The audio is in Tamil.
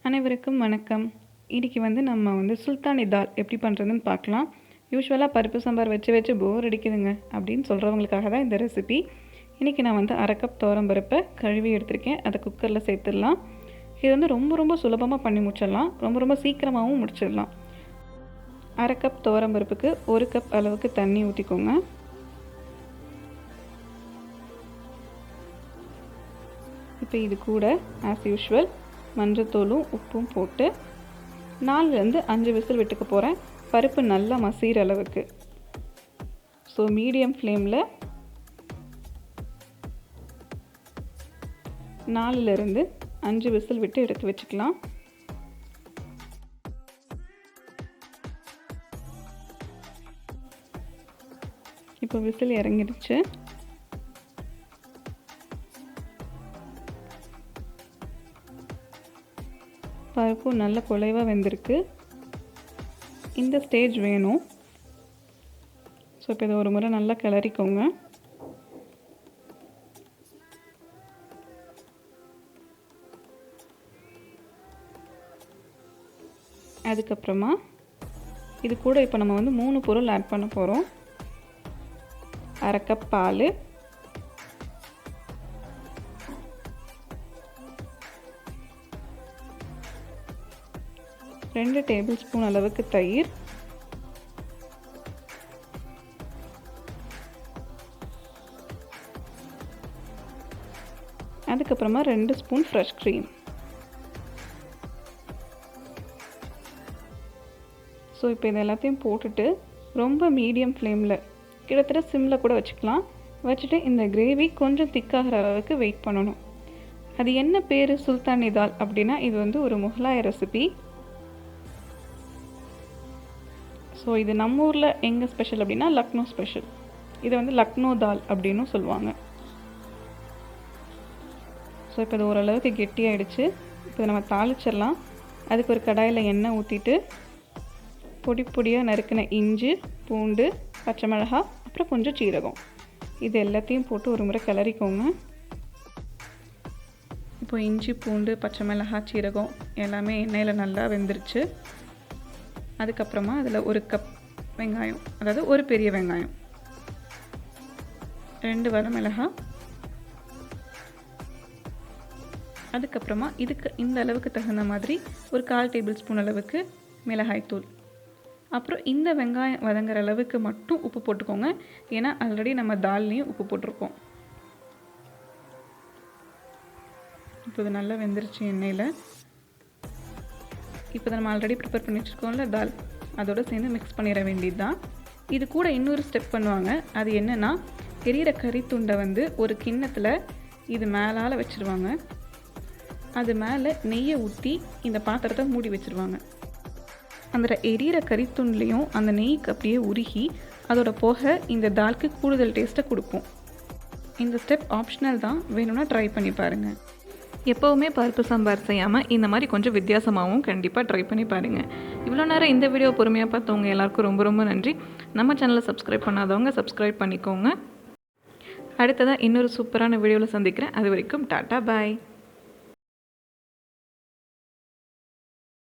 அனைவருக்கும் வணக்கம். இன்றைக்கி நம்ம சுல்தானி தால் எப்படி பண்ணுறதுன்னு பார்க்கலாம். யூஸ்வலாக பருப்பு சாம்பார் வச்சு போர் அடிக்குதுங்க அப்படின்னு சொல்கிறவங்களுக்காக தான் இந்த ரெசிபி. இன்றைக்கி நான் 1/2 கப் துவரம்பருப்பை கழுவி எடுத்திருக்கேன். அதை குக்கரில் சேர்த்துடலாம். இது ரொம்ப சுலபமாக பண்ணி முடிச்சிடலாம். ரொம்ப சீக்கிரமாகவும் முடிச்சிடலாம். 1/2 கப் துவரம்பருப்புக்கு 1 கப் அளவுக்கு தண்ணி ஊற்றிக்கோங்க. இப்போ இது கூட ஆஸ் யூஷுவல் மஞ்சத்தூளும் உப்பும் போட்டு 4லேருந்து 5 விசில் விட்டுக்க போகிறேன். பருப்பு நல்லா மசிகிற அளவுக்கு. ஸோ மீடியம் ஃப்ளேமில் 4லேருந்து 5 விசில் விட்டு எடுத்து வச்சுக்கலாம். இப்போ விசில் இறங்கிடுச்சு. பருப்பும் நல்ல குழைவாக வெந்திருக்கு. இந்த ஸ்டேஜ் வேணும். ஸோ இப்போ இதை ஒரு முறை நல்லா கிளறிக்கோங்க. அதுக்கப்புறமா இது கூட இப்போ நம்ம 3 பொருள் ஆட் பண்ண போகிறோம். 1/2 கப் பால், 2 டேபிள் ஸ்பூன் அளவுக்கு தயிர், அதுக்கப்புறமா 2 ஸ்பூன் ஃப்ரெஷ் க்ரீம். ஸோ இப்போ இது எல்லாத்தையும் போட்டுட்டு ரொம்ப மீடியம் ஃப்ளேமில், கிட்டத்தட்ட சிம்மில் கூட வச்சுக்கலாம், வச்சுட்டு இந்த கிரேவி கொஞ்சம் திக்காகிற அளவுக்கு வெயிட் பண்ணணும். அது என்ன பேர் சுல்தானி தால் அப்படின்னா, இது ஒரு முகலாய ரெசிபி. ஸோ இது நம்ம ஊரில் எங்கே ஸ்பெஷல் அப்படின்னா லக்னோ ஸ்பெஷல். இதை லக்னோ தால் அப்படின்னும் சொல்லுவாங்க. ஸோ இப்போ இது ஓரளவுக்கு கெட்டியாகிடுச்சு. இப்போ நம்ம தாளிச்சிடலாம். அதுக்கு ஒரு கடாயில் எண்ணெய் ஊற்றிட்டு பொடியாக நறுக்கின இஞ்சி, பூண்டு, பச்சை மிளகாய், அப்புறம் கொஞ்சம் சீரகம், இது எல்லாத்தையும் போட்டு ஒரு முறை கிளறிக்கோங்க. இப்போ இஞ்சி, பூண்டு, பச்சை மிளகாய், சீரகம் எல்லாமே எண்ணெயில் நல்லா வெந்துருச்சு. அதுக்கப்புறமா அதில் 1 கப் வெங்காயம், அதாவது ஒரு பெரிய வெங்காயம், 2 வரமிளகாய், அதுக்கப்புறமா இதுக்கு இந்த அளவுக்கு தகுந்த மாதிரி ஒரு 1/4 டேபிள் ஸ்பூன் அளவுக்கு மிளகாய்த்தூள், அப்புறம் இந்த வெங்காயம் வதங்குற அளவுக்கு மட்டும் உப்பு போட்டுக்கோங்க. ஏன்னா ஆல்ரெடி நம்ம தால்லையும் உப்பு போட்டிருக்கோம். இப்போ இது நல்லா வெந்துருச்சு எண்ணெயில். இப்போ நம்ம ஆல்ரெடி ப்ரிப்பேர் பண்ணி வச்சுருக்கோம்ல தால், அதோடு சேர்ந்து மிக்ஸ் பண்ணிட வேண்டியது தான். இது கூட இன்னொரு ஸ்டெப் பண்ணுவாங்க. அது என்னென்னா, எரியிற கறித்துண்டை ஒரு கிண்ணத்தில் இது மேலால் வச்சுருவாங்க. அது மேலே நெய்யை ஊற்றி இந்த பாத்திரத்தை மூடி வச்சுருவாங்க. அந்த எரியிற கறித்துண்ட்லேயும் அந்த நெய்க்கு அப்படியே உருகி அதோட புகை இந்த தாலுக்கு கூடுதல் டேஸ்ட்டை கொடுக்கும். இந்த ஸ்டெப் ஆப்ஷனல் தான், வேணும்னா ட்ரை பண்ணி பாருங்கள். எப்போவுமே பருப்பு சாம்பார் செய்யாமல் இந்த மாதிரி கொஞ்சம் வித்தியாசமாகவும் கண்டிப்பாக ட்ரை பண்ணி பாருங்கள். இவ்வளோ நேரம் இந்த வீடியோ பொறுமையாக பார்த்தவங்க எல்லாருக்கும் ரொம்ப நன்றி. நம்ம சேனலை சப்ஸ்கிரைப் பண்ணாதவங்க சப்ஸ்கிரைப் பண்ணிக்கோங்க. அடுத்ததாக இன்னொரு சூப்பரான வீடியோவில் சந்திக்கிறேன். அது வரைக்கும் டாட்டா பாய்.